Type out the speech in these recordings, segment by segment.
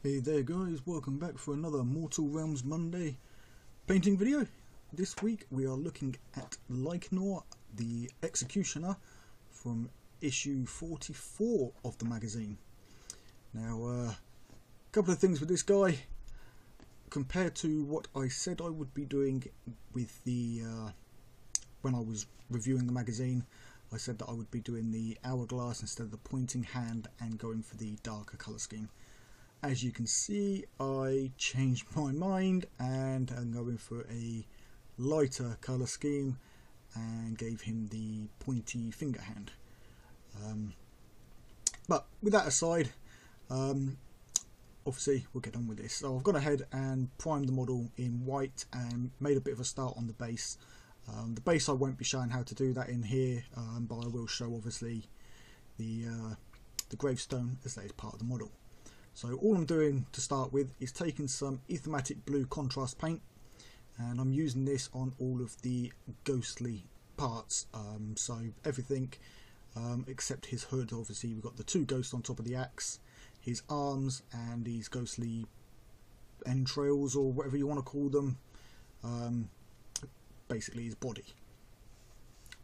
Hey there guys, welcome back for another Mortal Realms Monday painting video. This week we are looking at Liekenor, the Executioner, from issue 44 of the magazine. Now, a couple of things with this guy. Compared to what I said I would be doing with the when I was reviewing the magazine, I said that I would be doing the hourglass instead of the pointing hand and going for the darker colour scheme. As you can see, I changed my mind and I'm going for a lighter colour scheme and gave him the pointy finger hand. But with that aside, obviously we'll get on with this. So I've gone ahead and primed the model in white and made a bit of a start on the base. The base I won't be showing how to do that in here, but I will show obviously the gravestone as that is part of the model. So all I'm doing to start with is taking some Aethermatic Blue contrast paint, and I'm using this on all of the ghostly parts, so everything except his hood. Obviously we've got the two ghosts on top of the axe, his arms and these ghostly entrails or whatever you want to call them, basically his body.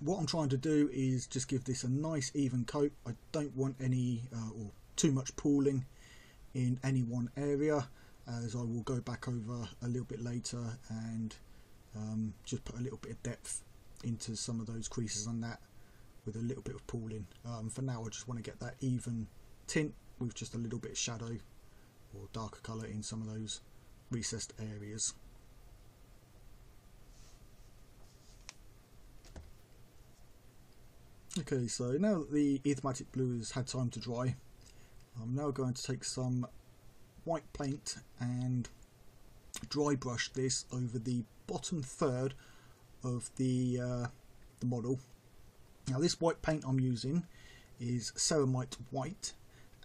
What I'm trying to do is just give this a nice even coat. I don't want any or too much pooling in any one area, as I will go back over a little bit later and just put a little bit of depth into some of those creases on that with a little bit of pooling. For now I just want to get that even tint with just a little bit of shadow or darker colour in some of those recessed areas. Okay, so now that the Aethermatic Blue has had time to dry, I'm now going to take some white paint and dry brush this over the bottom third of the model. Now this white paint I'm using is Ceramite White,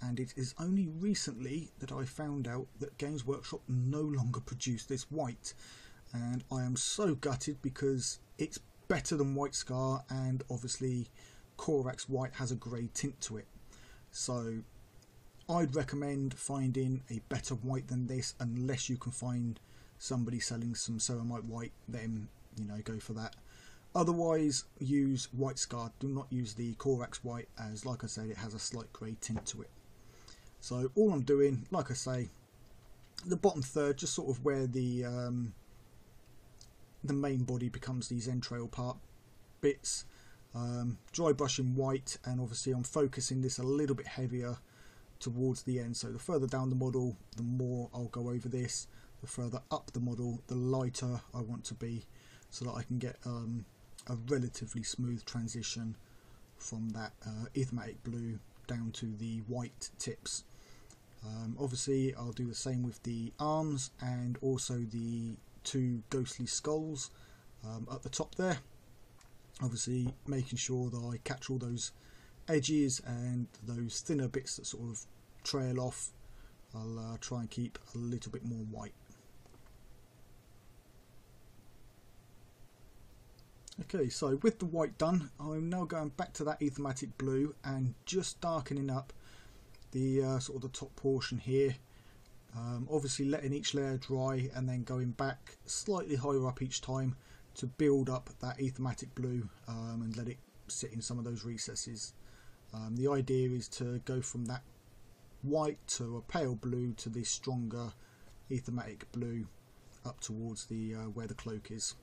and it is only recently that I found out that Games Workshop no longer produce this white, and I am so gutted because it's better than White Scar, and obviously Korax White has a grey tint to it. So I'd recommend finding a better white than this, unless you can find somebody selling some Ceramite White, then go for that. Otherwise use White Scar, do not use the Korax White, as like I said it has a slight grey tint to it. So all I'm doing, like I say, the bottom third, just sort of where the main body becomes these entrail part bits, dry brushing white, and obviously I'm focusing this a little bit heavier towards the end. So the further down the model, the more I'll go over this. The further up the model, the lighter I want to be, so that I can get a relatively smooth transition from that Aethermatic Blue down to the white tips. Obviously I'll do the same with the arms and also the two ghostly skulls at the top there. Obviously making sure that I catch all those edges and those thinner bits that sort of trail off. I'll try and keep a little bit more white. Okay, so with the white done, I'm now going back to that Aethermatic Blue and just darkening up the sort of the top portion here. Obviously letting each layer dry and then going back slightly higher up each time to build up that Aethermatic Blue and let it sit in some of those recesses. The idea is to go from that white to a pale blue to the stronger Aethermatic Blue up towards the where the cloak is.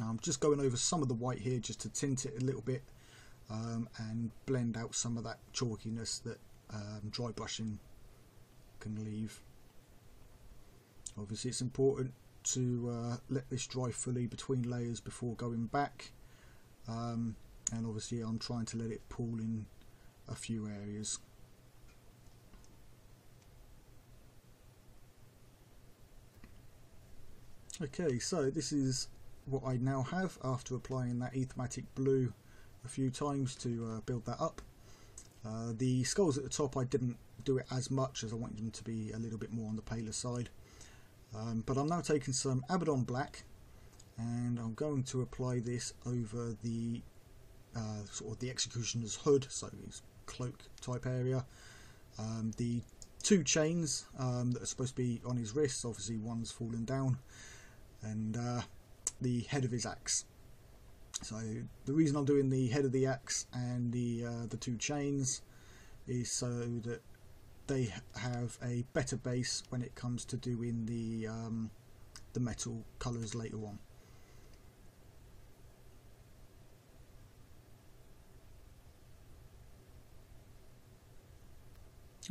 I'm just going over some of the white here just to tint it a little bit and blend out some of that chalkiness that dry brushing can leave. Obviously it's important to let this dry fully between layers before going back. And obviously I'm trying to let it pool in a few areas. Okay, so this is what I now have after applying that Aethermatic Blue a few times to build that up. The skulls at the top I didn't do it as much, as I wanted them to be a little bit more on the paler side. But I'm now taking some Abaddon Black and I'm going to apply this over the sort of the executioner's hood, so his cloak type area, the two chains that are supposed to be on his wrists. Obviously one's fallen down, and the head of his axe. So the reason I'm doing the head of the axe and the two chains is so that they have a better base when it comes to doing the metal colours later on.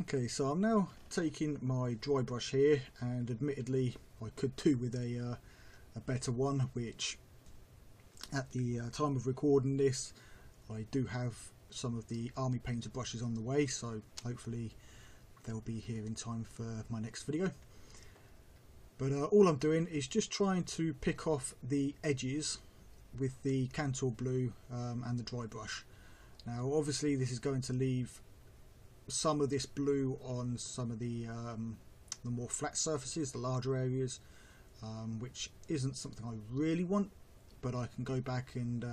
Okay, so I'm now taking my dry brush here, and admittedly I could do with a better one, which at the time of recording this I do have some of the army painter brushes on the way, so hopefully they'll be here in time for my next video. But all I'm doing is just trying to pick off the edges with the Cantor blue and the dry brush. Now obviously this is going to leave some of this blue on some of the more flat surfaces, the larger areas, which isn't something I really want, but I can go back and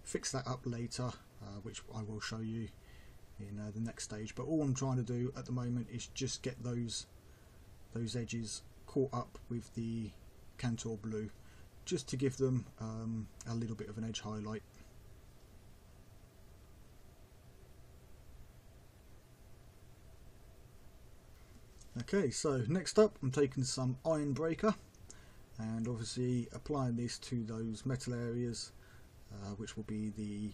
fix that up later, which I will show you in the next stage. But all I'm trying to do at the moment is just get those edges caught up with the Cantor blue, just to give them a little bit of an edge highlight. Okay, so next up I'm taking some iron breaker and obviously applying this to those metal areas, which will be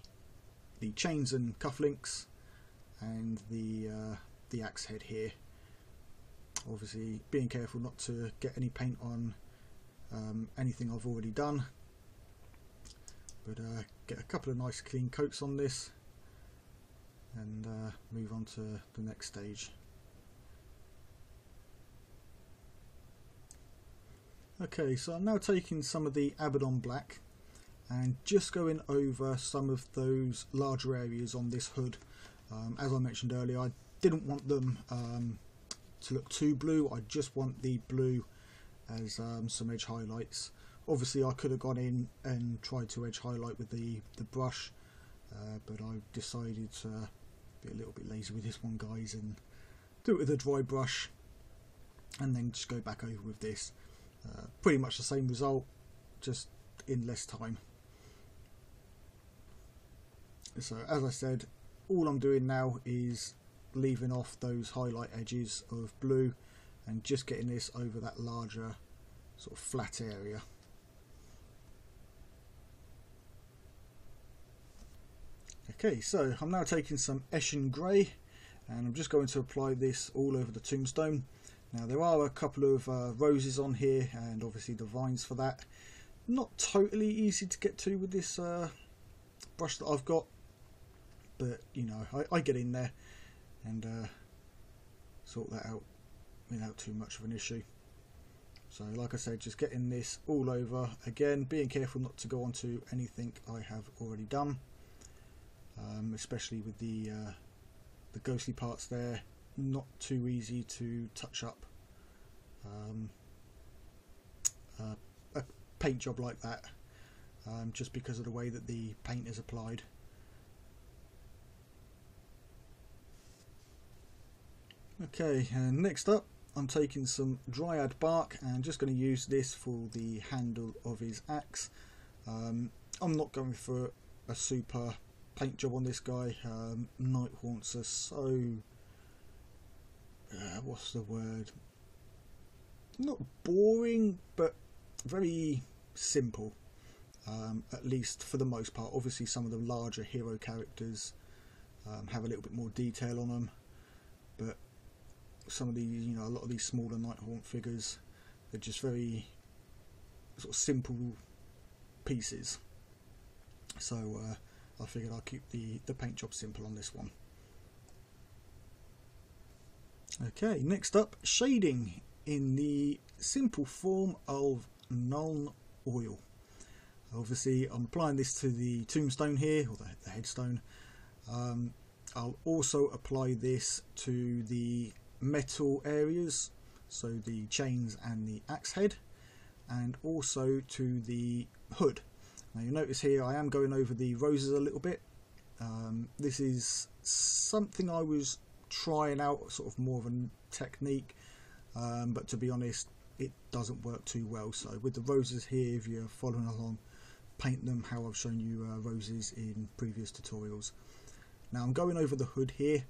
the chains and cufflinks and the axe head here. Obviously being careful not to get any paint on anything I've already done, but get a couple of nice clean coats on this and move on to the next stage. Okay, so I'm now taking some of the Abaddon black and just going over some of those larger areas on this hood. As I mentioned earlier, I didn't want them to look too blue. I just want the blue as some edge highlights. Obviously I could have gone in and tried to edge highlight with the brush, but I decided to be a little bit lazy with this one, guys, and do it with a dry brush and then just go back over with this. Pretty much the same result, just in less time. So as I said, all I'm doing now is leaving off those highlight edges of blue and just getting this over that larger sort of flat area. Okay, so I'm now taking some Eshin Grey and I'm just going to apply this all over the tombstone. Now there are a couple of roses on here and obviously the vines for that. Not totally easy to get to with this brush that I've got, but you know, I get in there and sort that out without too much of an issue. So like I said, just getting this all over, again being careful not to go onto anything I have already done, especially with the ghostly parts there. Not too easy to touch up a paint job like that, just because of the way that the paint is applied. Okay, and next up I'm taking some dryad bark and just going to use this for the handle of his axe. I'm not going for a super paint job on this guy. Night haunts are so what's the word, not boring, but very simple, at least for the most part. Obviously some of the larger hero characters have a little bit more detail on them, but some of these, you know, a lot of these smaller Night Haunt figures, they're just very sort of simple pieces. So I figured I'll keep the paint job simple on this one. Okay, next up, shading in the simple form of Nuln oil. Obviously I'm applying this to the tombstone here, or the headstone. I'll also apply this to the metal areas, so the chains and the axe head, and also to the hood. Now you'll notice here I am going over the roses a little bit. This is something I was trying out sort of more of a technique, but to be honest, it doesn't work too well. So with the roses here, if you're following along, paint them how I've shown you roses in previous tutorials. Now I'm going over the hood here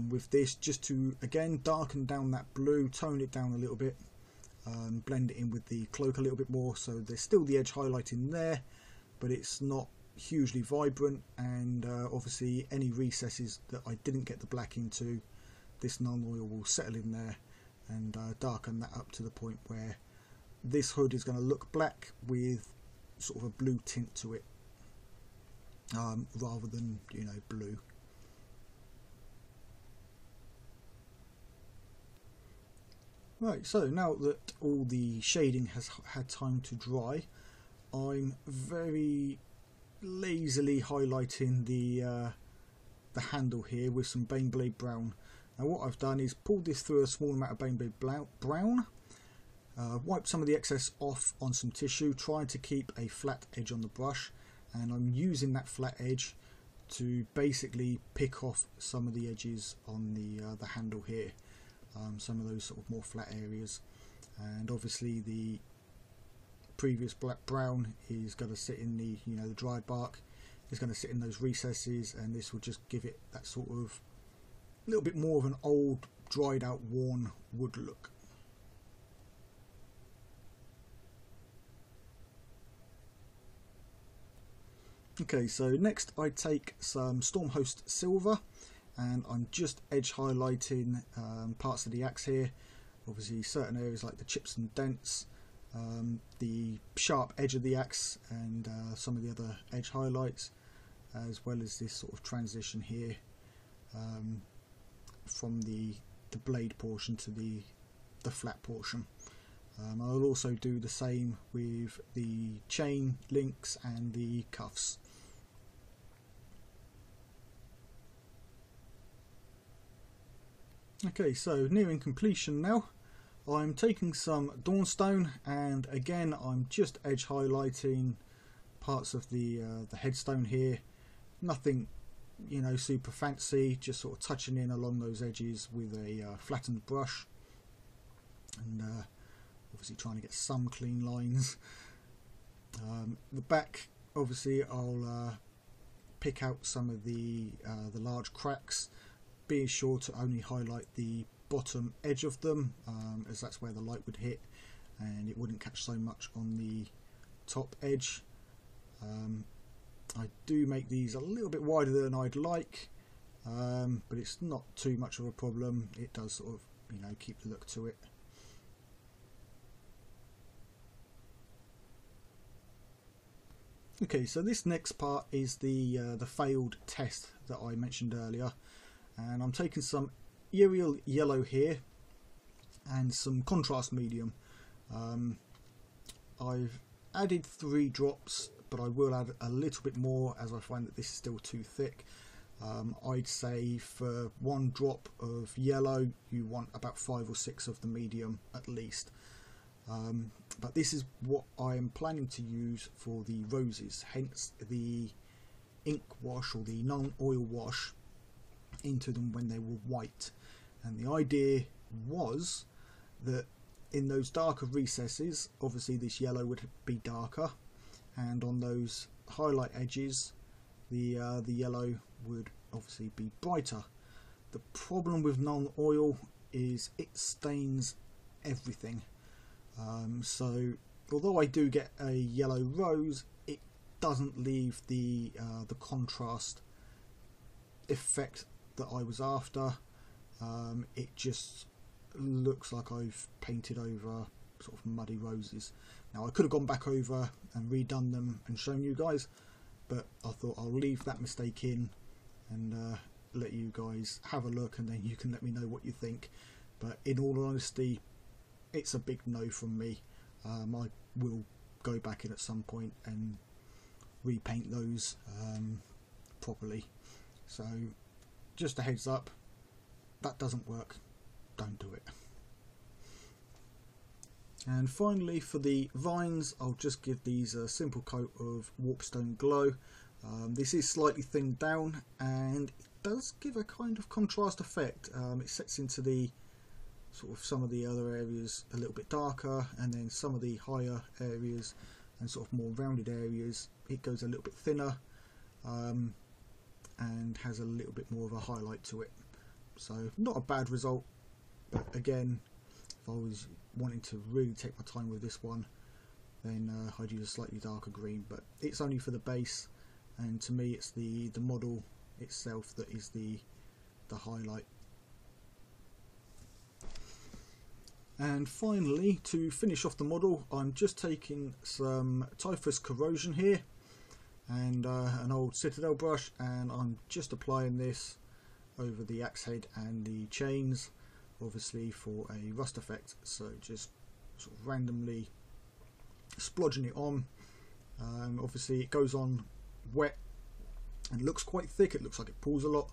with this just to again darken down that blue, tone it down a little bit, blend it in with the cloak a little bit more, so there's still the edge highlight in there, but it's not hugely vibrant, and obviously any recesses that I didn't get the black into, this non-oil will settle in there and darken that up to the point where this hood is going to look black with sort of a blue tint to it, rather than, you know, blue. Right, so now that all the shading has had time to dry, I'm very lazily highlighting the handle here with some Baneblade Brown. Now what I've done is pulled this through a small amount of Baneblade Brown, wiped some of the excess off on some tissue, trying to keep a flat edge on the brush, and I'm using that flat edge to basically pick off some of the edges on the handle here, some of those sort of more flat areas. And obviously the previous black brown is going to sit in the, you know, the dried bark is going to sit in those recesses, and this will just give it that sort of little bit more of an old, dried out, worn wood look. Okay, so next I take some Stormhost Silver and I'm just edge highlighting parts of the axe here. Obviously certain areas like the chips and dents, the sharp edge of the axe, and some of the other edge highlights, as well as this sort of transition here from the blade portion to the flat portion. I'll also do the same with the chain links and the cuffs. Okay, so nearing completion now. I'm taking some Dawnstone, and again I'm just edge highlighting parts of the headstone here. Nothing, you know, super fancy, just sort of touching in along those edges with a flattened brush, and obviously trying to get some clean lines. The back, obviously I'll pick out some of the large cracks, being sure to only highlight the bottom edge of them, as that's where the light would hit and it wouldn't catch so much on the top edge. I do make these a little bit wider than I'd like, but it's not too much of a problem. It does sort of, you know, keep the look to it. Okay, so this next part is the failed test that I mentioned earlier, and I'm taking some Aerial Yellow here and some contrast medium. I've added 3 drops, but I will add a little bit more as I find that this is still too thick. I'd say for 1 drop of yellow you want about 5 or 6 of the medium at least. But this is what I am planning to use for the roses, hence the ink wash or the non-oil wash into them when they were white. And the idea was that in those darker recesses, obviously this yellow would be darker, and on those highlight edges the yellow would obviously be brighter. The problem with non-oil is it stains everything. So although I do get a yellow rose, it doesn't leave the contrast effect that I was after. It just looks like I've painted over sort of muddy roses. Now I could have gone back over and redone them and shown you guys, but I thought I'll leave that mistake in and let you guys have a look, and then you can let me know what you think. But in all honesty, it's a big no from me. I will go back in at some point and repaint those properly. So just a heads up, that doesn't work, don't do it. And finally for the vines, I'll just give these a simple coat of Warpstone Glow. This is slightly thinned down, and it does give a kind of contrast effect. It sets into the sort of some of the other areas a little bit darker, and then some of the higher areas and sort of more rounded areas it goes a little bit thinner, and has a little bit more of a highlight to it. So not a bad result, but again, if I was wanting to really take my time with this one, then I'd use a slightly darker green, but it's only for the base, and to me it's the model itself that is the highlight. And finally, to finish off the model, I'm just taking some Typhus Corrosion here and an old Citadel brush, and I'm just applying this over the axe head and the chains, obviously for a rust effect. So just sort of randomly splodging it on. Obviously it goes on wet and looks quite thick, it looks like it pulls a lot,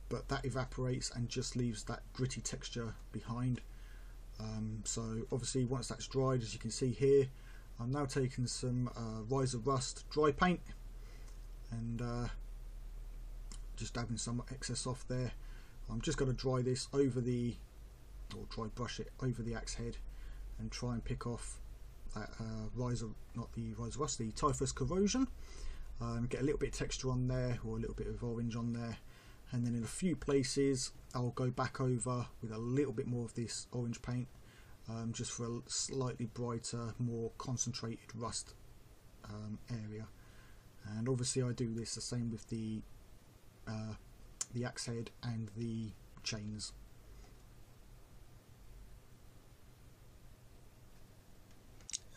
but that evaporates and just leaves that gritty texture behind. So obviously once that's dried, as you can see here, I'm now taking some Riser Rust dry paint and just dabbing some excess off there. I'm just going to dry this over the, or dry brush it over the axe head and try and pick off that the Typhus Corrosion. Get a little bit of texture on there, or a little bit of orange on there, and then in a few places I'll go back over with a little bit more of this orange paint, just for a slightly brighter, more concentrated rust area. And obviously I do this the same with the axe head and the chains.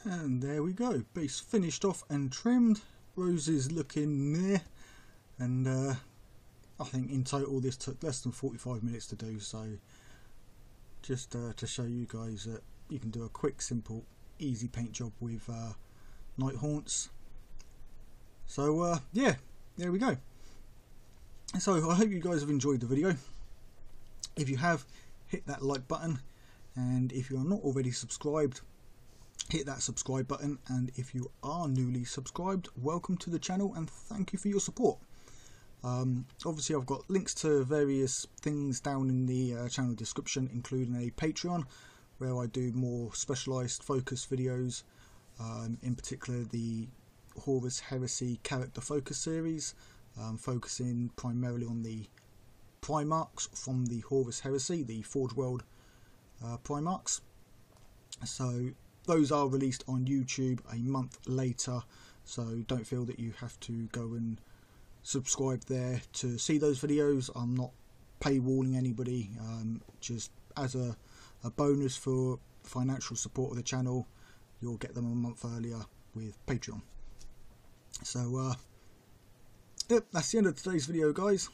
And there we go, base finished off and trimmed. Roses looking there, and I think in total this took less than 45 minutes to do, so just to show you guys that you can do a quick, simple, easy paint job with Night Haunts. So yeah, there we go. So I hope you guys have enjoyed the video. If you have, hit that like button, and if you are not already subscribed, hit that subscribe button, and if you are newly subscribed, welcome to the channel and thank you for your support. Obviously I've got links to various things down in the channel description, including a Patreon where I do more specialised focus videos, in particular the Horus Heresy character focus series, focusing primarily on the Primarchs from the Horus Heresy, the Forge World Primarchs. So those are released on YouTube a month later, so don't feel that you have to go and subscribe there to see those videos. I'm not paywalling anybody, just as a bonus for financial support of the channel, you'll get them a month earlier with Patreon. So yep, that's the end of today's video, guys.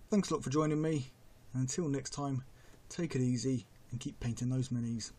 Thanks a lot for joining me, and until next time, take it easy and keep painting those minis.